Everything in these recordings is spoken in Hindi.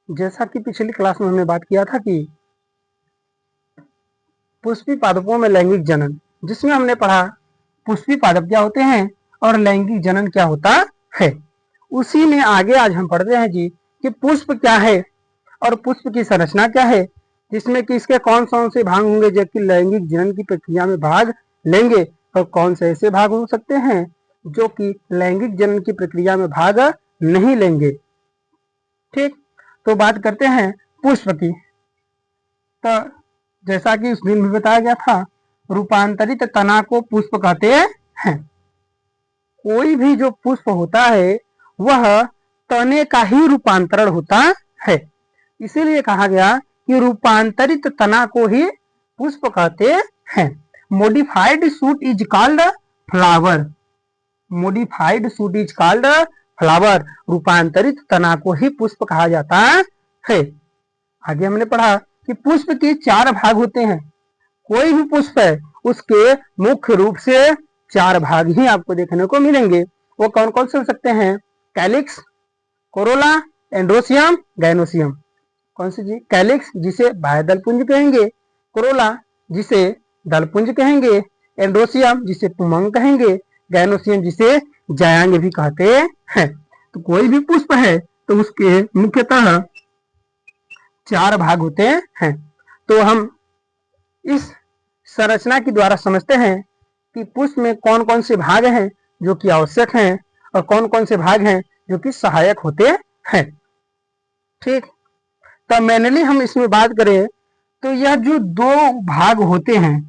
जैसा कि पिछली क्लास में हमने बात किया था कि पुष्पी पादपों में लैंगिक जनन, जिसमें हमने पढ़ा पुष्पी पादप क्या होते हैं और लैंगिक जनन क्या होता है। उसी में आगे आज हम पढ़ते हैं जी कि पुष्प क्या है और पुष्प की संरचना क्या है, जिसमें कि इसके कौन कौन से भाग होंगे जो कि लैंगिक जनन की प्रक्रिया में भाग लेंगे और कौन से ऐसे भाग हो सकते हैं जो कि लैंगिक जनन की प्रक्रिया में भाग नहीं लेंगे। ठीक, तो बात करते हैं पुष्प की। तो जैसा कि उस दिन भी बताया गया था, रूपांतरित तना को पुष्प कहते हैं। कोई भी जो पुष्प होता है वह तने का ही रूपांतरण होता है, इसीलिए कहा गया कि रूपांतरित तना को ही पुष्प कहते हैं। Modified shoot is called flower. Modified shoot is called flower. रूपांतरित तना को ही पुष्प कहा जाता है। आगे हमने पढ़ा कि पुष्प के 4 भाग होते हैं। कोई भी पुष्प है उसके मुख्य रूप से 4 भाग ही आपको देखने को मिलेंगे। वो कौन कौन से हो सकते हैं? Calyx, Corolla, androecium, gynoecium. कौन सी जी? कैलिक्स जिसे बाह्य दलपुंज कहेंगे, कोरोला जिसे दलपुंज कहेंगे, एंड्रोसियम जिसे पुंमंग कहेंगे, गैनोसियम जिसे जायांग भी कहते हैं। तो कोई भी पुष्प है तो उसके मुख्यतः 4 भाग होते हैं। तो हम इस संरचना के द्वारा समझते हैं कि पुष्प में कौन कौन से भाग हैं जो कि आवश्यक हैं और कौन कौन से भाग हैं जो कि सहायक होते हैं। ठीक, तो मेनली हम इसमें बात करें तो यह जो 2 भाग होते हैं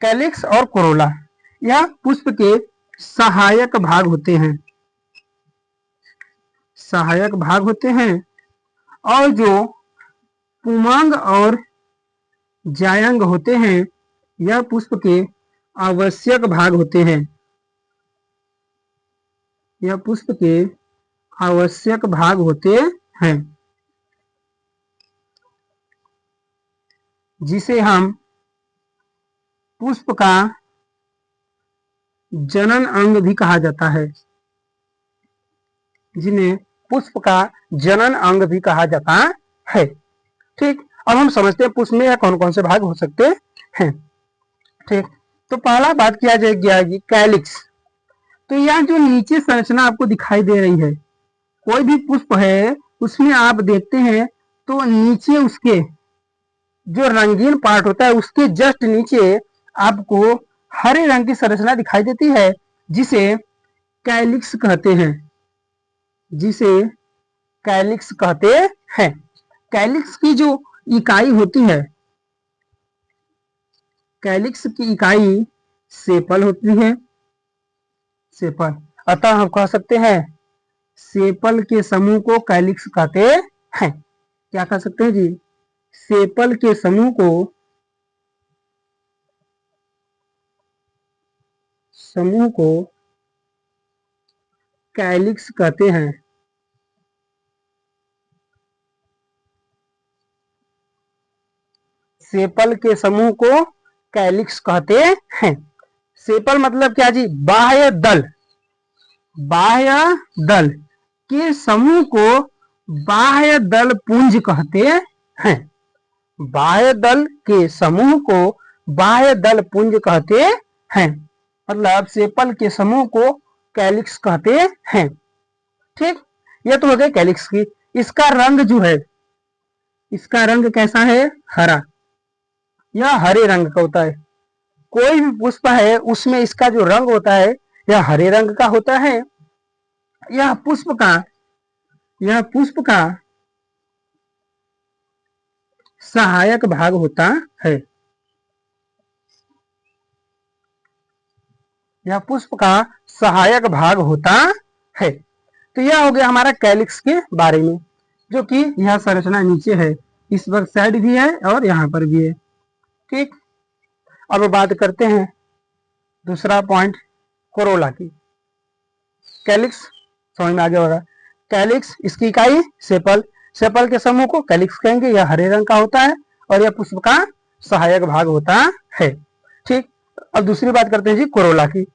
कैलिक्स और कोरोला, यह पुष्प के सहायक भाग होते हैं। सहायक भाग होते हैं और जो पुमांग और जायंग होते हैं यह पुष्प के आवश्यक भाग होते हैं। यह पुष्प के आवश्यक भाग होते हैं, जिसे हम पुष्प का जनन अंग भी कहा जाता है। जिन्हें पुष्प का जनन अंग भी कहा जाता है। ठीक, अब हम समझते हैं पुष्प में कौन कौन से भाग हो सकते हैं। ठीक, तो पहला बात किया जाएगी कैलिक्स। तो यह जो नीचे संरचना आपको दिखाई दे रही है, कोई भी पुष्प है उसमें आप देखते हैं तो नीचे उसके जो रंगीन पार्ट होता है उसके जस्ट नीचे आपको हरे रंग की संरचना दिखाई देती है, जिसे कैलिक्स कहते हैं। जिसे कैलिक्स कहते हैं। कैलिक्स की जो इकाई होती है, कैलिक्स की इकाई सेपल होती है। सेपल, अतः हम कह सकते हैं सेपल के समूह को कैलिक्स कहते हैं। क्या कह सकते हैं जी? सेपल के समूह को कैलिक्स कहते हैं। सेपल के समूह को कैलिक्स कहते हैं। सेपल मतलब क्या जी? बाह्य दल। बाह्य दल के समूह को बाह्य दल पुंज कहते हैं। बाह्य दल के समूह को बाह्य दल पुंज कहते हैं। मतलब सेपल के समूह को कैलिक्स कहते हैं। ठीक, यह तो हो गया कैलिक्स की। इसका रंग जो है, इसका रंग कैसा है? हरा। यह हरे रंग का होता है। कोई भी पुष्प है उसमें इसका जो रंग होता है यह हरे रंग का होता है। यह पुष्प का सहायक भाग होता है। यह पुष्प का सहायक भाग होता है। तो यह हो गया हमारा कैलिक्स के बारे में, जो कि यह संरचना नीचे है, इस वक्त साइड भी है और यहाँ पर भी है। ठीक, अब बात करते हैं दूसरा पॉइंट कोरोला की। कैलिक्स समझ में आ गया होगा। कैलिक्स, इसकी इकाई सेपल। सेपल के समूह को कैलिक्स कहेंगे। यह हरे रंग का होता है और यह पुष्प का सहायक भाग होता है। ठीक, अब दूसरी बात करते हैं जी कोरोला की।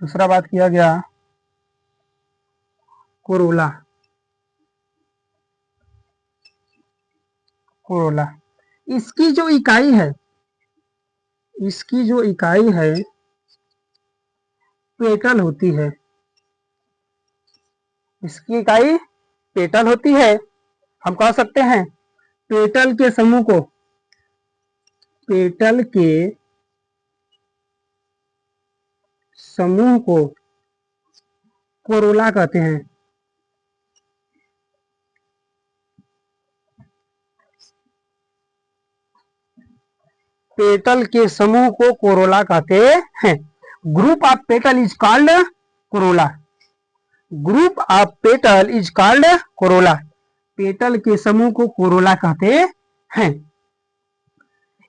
दूसरा बात किया गया कोरोला। कोरोला, इसकी जो इकाई है, इसकी जो इकाई है पेटल होती है। इसकी इकाई पेटल होती है। हम कह सकते हैं पेटल के समूह को, पेटल के समूह को कोरोला कहते हैं। पेटल के समूह को कोरोला कहते हैं। Group of petal is called Corolla. Group of petal is called Corolla. Petal के समूह को कोरोला कहते हैं।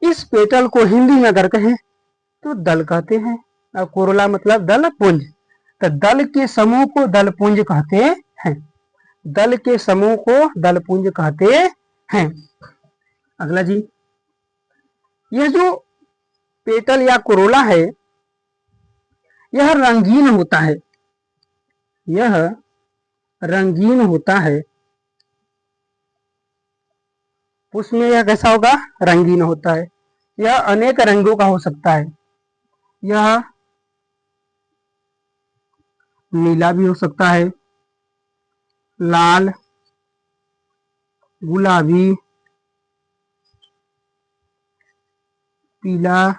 इस पेटल को हिंदी में अगर कहें तो दल कहते हैं। और कोरोला मतलब दल पुंज। तो दल के समूह को दल पुंज कहते हैं। दल के समूह को दल पुंज कहते हैं। अगला जी, यह जो पेटल या कोरोला है यह रंगीन होता है। यह रंगीन होता है। पुष्प में यह कैसा होगा? रंगीन होता है। यह अनेक रंगों का हो सकता है। यह नीला भी हो सकता है, लाल, गुलाबी, पीला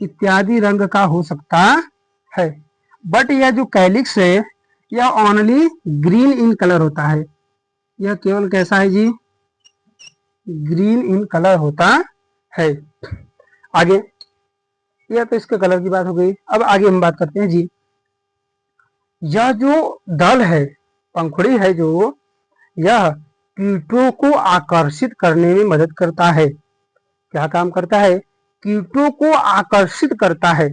इत्यादि रंग का हो सकता है। बट यह जो कैलिक्स है यह ओनली ग्रीन इन कलर होता है। यह केवल कैसा है जी? ग्रीन इन कलर होता है। आगे, यह तो इसके कलर की बात हो गई। अब आगे हम बात करते हैं जी, यह जो दल है, पंखुड़ी है जो, यह कीटों को आकर्षित करने में मदद करता है। क्या काम करता है? कीटों को आकर्षित करता है।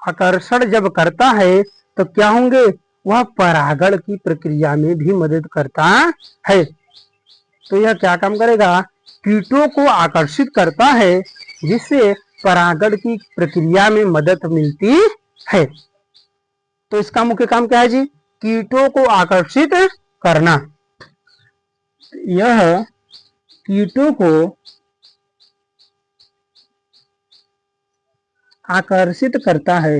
आकर्षण जब करता है तो क्या होंगे? वह परागण की प्रक्रिया में भी मदद करता है। तो यह क्या काम करेगा? कीटों को आकर्षित करता है जिससे परागण की प्रक्रिया में मदद मिलती है। तो इसका मुख्य काम क्या है जी? कीटों को आकर्षित करना। यह कीटों को आकर्षित करता है।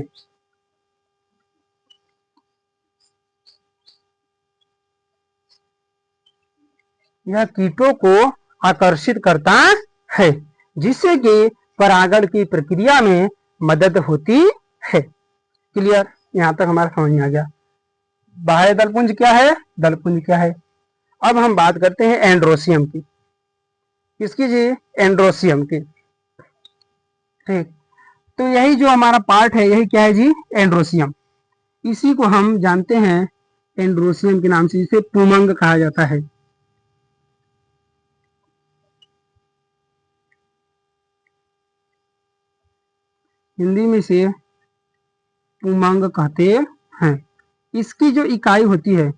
यह कीटों को आकर्षित करता है जिससे कि परागण की प्रक्रिया में मदद होती है। क्लियर? यहां तक हमारा समझ में आ गया। बाह्य दलपुंज क्या है, दलपुंज क्या है। अब हम बात करते हैं एंड्रोसियम की। किसकी जी? एंड्रोसियम की। ठीक, तो यही जो हमारा पार्ट है यही क्या है जी? एंड्रोसियम। इसी को हम जानते हैं एंड्रोसियम के नाम से, इसे पुमंग कहा जाता है। हिंदी में इसे पुमंग कहते हैं। इसकी जो इकाई होती है,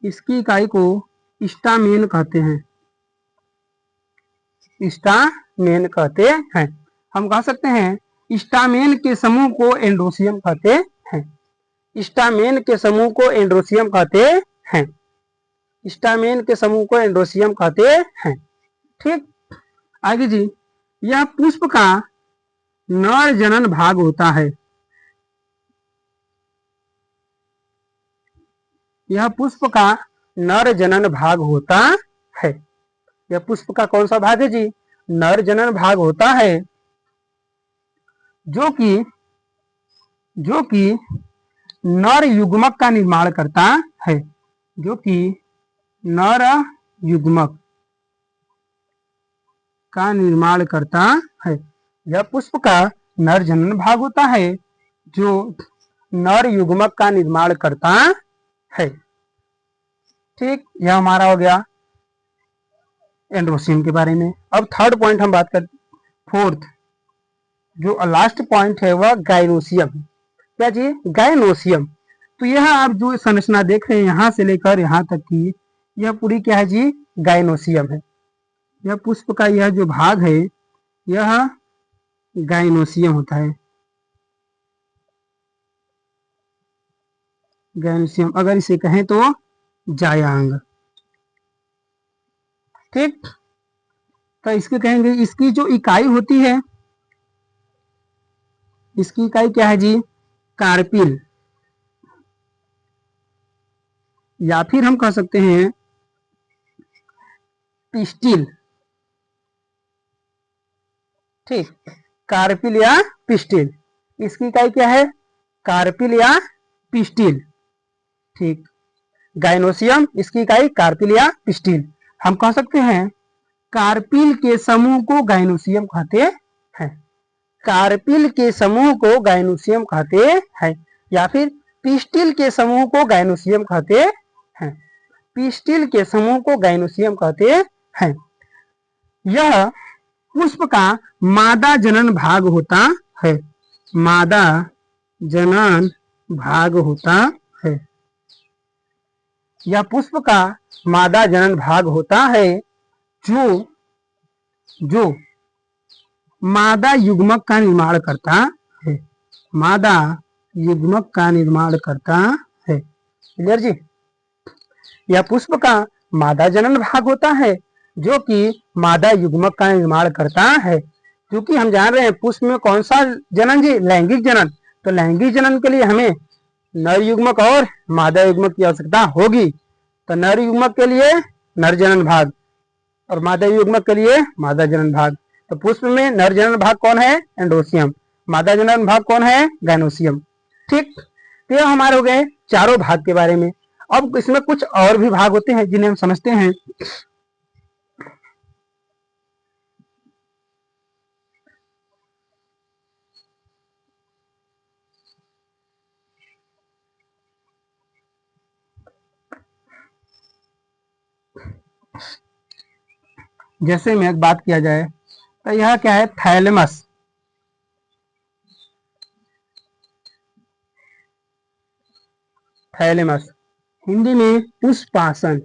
इसकी इकाई को स्टामेन कहते हैं। स्टामेन कहते हैं। हम कह सकते हैं स्टामेन के समूह को एंड्रोसियम कहते हैं। स्टामेन के समूह को एंड्रोसियम कहते हैं। स्टामेन के समूह को एंड्रोसियम कहते हैं। ठीक, आगे जी, यह पुष्प का नर जनन भाग होता है। यह पुष्प का नर जनन भाग होता है। यह पुष्प का कौन सा भाग है जी? नर जनन भाग होता है, जो कि नर युग्मक का निर्माण करता है। जो कि नर युग्मक का निर्माण करता है। यह पुष्प का नर जनन भाग होता है जो नर युग्मक का निर्माण करता है। ठीक, यह हमारा हो गया एंड्रोसियम के बारे में। अब थर्ड पॉइंट हम बात करते, फोर्थ जो लास्ट पॉइंट है वह गाइनोसियम। क्या जी? गाइनोसियम। तो यह आप जो संरचना देख रहे हैं यहां से लेकर यहां तक की, यह पूरी क्या है जी? गाइनोसियम है। यह पुष्प का यह जो भाग है यह गाइनोसियम होता है। गाइनोसियम, अगर इसे कहें तो जायांग। ठीक, तो इसके कहेंगे, इसकी जो इकाई होती है, इसकी इकाई क्या है जी? कार्पिल, या फिर हम कह सकते हैं पिस्टिल। ठीक, कार्पिल या पिस्टिल, इसकी इकाई क्या है? कार्पिल या पिस्टिल। ठीक, गाइनोसियम, इसकी इकाई कार्पिल या पिस्टिल। हम कह सकते हैं कार्पिल के समूह को गाइनोसियम कहते हैं। कार्पिल के समूह को गाइनोसियम कहते हैं, या फिर पिस्टिल के समूह को गाइनोसियम कहते हैं। पिस्टिल के समूह को गाइनोसियम कहते हैं। यह पुष्प का मादा जनन भाग होता है। मादा जनन भाग होता है। यह पुष्प का मादा जनन भाग होता है जो मादा युग्मक का निर्माण करता है। मादा युग्मक का निर्माण करता है। क्लियर जी? यह पुष्प का मादा जनन भाग होता है जो कि मादा युग्मक का निर्माण करता है। क्योंकि हम जान रहे हैं पुष्प में कौन सा जनन जी? लैंगिक जनन। तो लैंगिक जनन के लिए हमें नर युग्मक और मादा युग्मक की आवश्यकता होगी। तो नर युग्मक के लिए नर जनन भाग और मादा युग्मक के लिए मादा जनन भाग। तो पुष्प में नर जनन भाग कौन है? एंडोसियम। मादा जनन भाग कौन है? गाइनोसियम। ठीक, तो ये हमारे हो गए चारों भाग के बारे में। अब इसमें कुछ और भी भाग होते हैं जिन्हें हम समझते हैं। जैसे में एक बात किया जाए तो यह क्या है? थैलेमस। थैलेमस, हिंदी में पुष्पासन।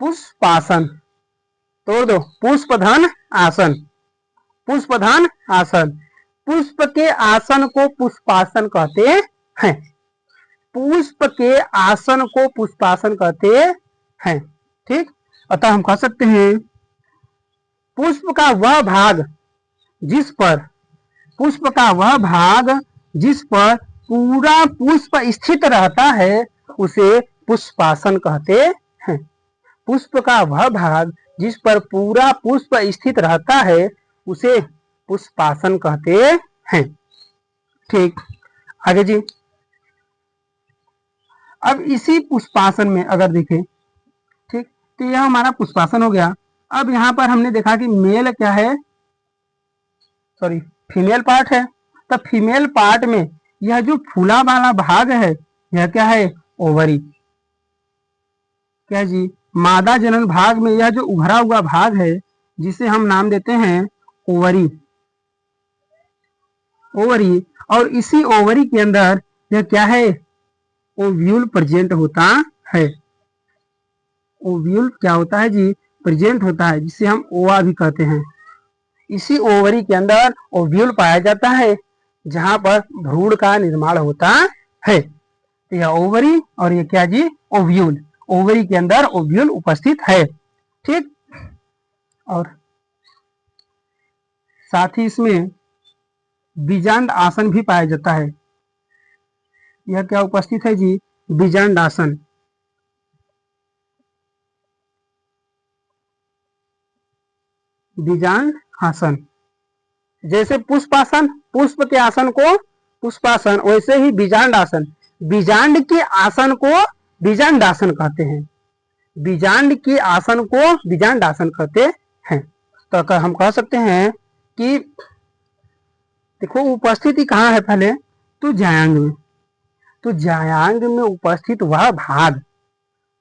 पुष्पासन, तोड़ दो, पुष्पधन आसन। पुष्पधन आसन, पुष्प के आसन को पुष्पासन कहते हैं। पुष्प के आसन को पुष्पासन कहते हैं। ठीक, अतः हम कह सकते हैं पुष्प का वह भाग जिस पर पुष्प का वह भाग जिस पर पूरा पुष्प स्थित रहता है उसे पुष्पासन कहते हैं। पुष्प का वह भाग जिस पर पूरा पुष्प स्थित रहता है उसे पुष्पासन कहते हैं। ठीक, आगे जी। अब इसी पुष्पासन में अगर देखें, ठीक, तो यह हमारा पुष्पासन हो गया। अब यहाँ पर हमने देखा कि मेल क्या है? सॉरी, फीमेल पार्ट है। तो फीमेल पार्ट में यह जो फूला वाला भाग है यह क्या है? ओवरी। क्या जी? मादा जनन भाग में यह जो उभरा हुआ भाग है जिसे हम नाम देते हैं ओवरी। ओवरी, और इसी ओवरी के अंदर यह क्या है? ओव्यूल प्रेजेंट होता है। ओव्यूल क्या होता है जी? प्रेजेंट होता है, जिसे हम ओवा भी कहते हैं। इसी ओवरी के अंदर ओव्यूल पाया जाता है जहां पर भ्रूण का निर्माण होता है। तो यह ओवरी और ये क्या जी? ओव्यूल। ओवरी के अंदर ओव्यूल उपस्थित है। ठीक, और साथ ही इसमें बीजांड आसन भी पाया जाता है। यह क्या उपस्थित है जी? बीजांड आसन। बीजांड आसन, जैसे पुष्पासन, पुष्प के आसन को पुष्पासन, वैसे ही बीजांड आसन, बीजांड के आसन को बीजांड आसन कहते हैं। बीजांड के आसन को बीजांड आसन कहते हैं। तो हम कह सकते हैं कि देखो उपस्थिति कहाँ है? पहले तो जायांग में। तो जायांग में उपस्थित वह भाग,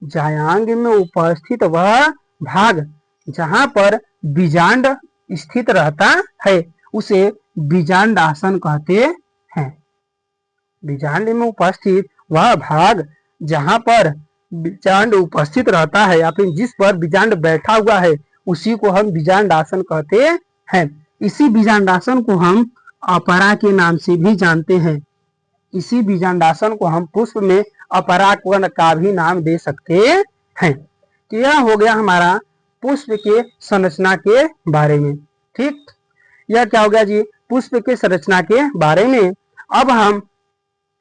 जायांग में उपस्थित वह भाग जहां पर बीजांड स्थित रहता है उसे बीजांड आसन कहते हैं। बीजांड में उपस्थित वह भाग जहां पर बीजांड उपस्थित रहता है या फिर जिस पर बीजांड बैठा हुआ है उसी को हम बीजांडासन कहते हैं। इसी बीजांडासन को हम अपरा के नाम से भी जानते हैं। इसी बीजांडासन को हम पुष्प में अपरागण का भी नाम दे सकते हैं। तो यह हो गया हमारा पुष्प के संरचना के बारे में। ठीक, यह क्या हो गया जी, पुष्प के संरचना के बारे में। अब हम,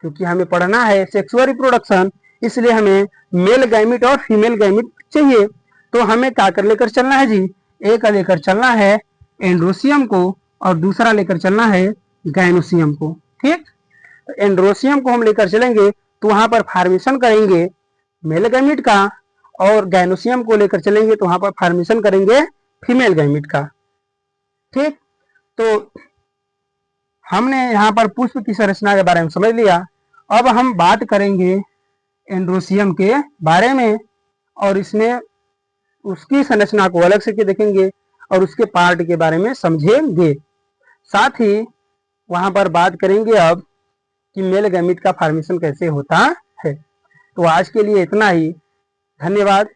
क्योंकि हमें पढ़ना है सेक्सुअल रिप्रोडक्शन, इसलिए हमें मेल गैमिट और फीमेल गैमिट चाहिए। तो हमें क्या कर लेकर चलना है जी, एक लेकर चलना है एंड्रोसियम को और दूसरा लेकर चलना है गायनोसियम को। ठीक, तो एंड्रोसियम को हम लेकर चलेंगे तो वहां पर फॉर्मेशन करेंगे मेल गैमिट का, और गायनोसियम को लेकर चलेंगे तो वहां पर फॉर्मेशन करेंगे फीमेल गैमिट का। ठीक, तो हमने यहाँ पर पुष्प की संरचना के बारे में समझ लिया। अब हम बात करेंगे एंड्रोसियम के बारे में, और इसमें उसकी संरचना को अलग से देखेंगे और उसके पार्ट के बारे में समझेंगे। साथ ही वहां पर बात करेंगे अब कि मेल गैमिट का फॉर्मेशन कैसे होता है। तो आज के लिए इतना ही, धन्यवाद।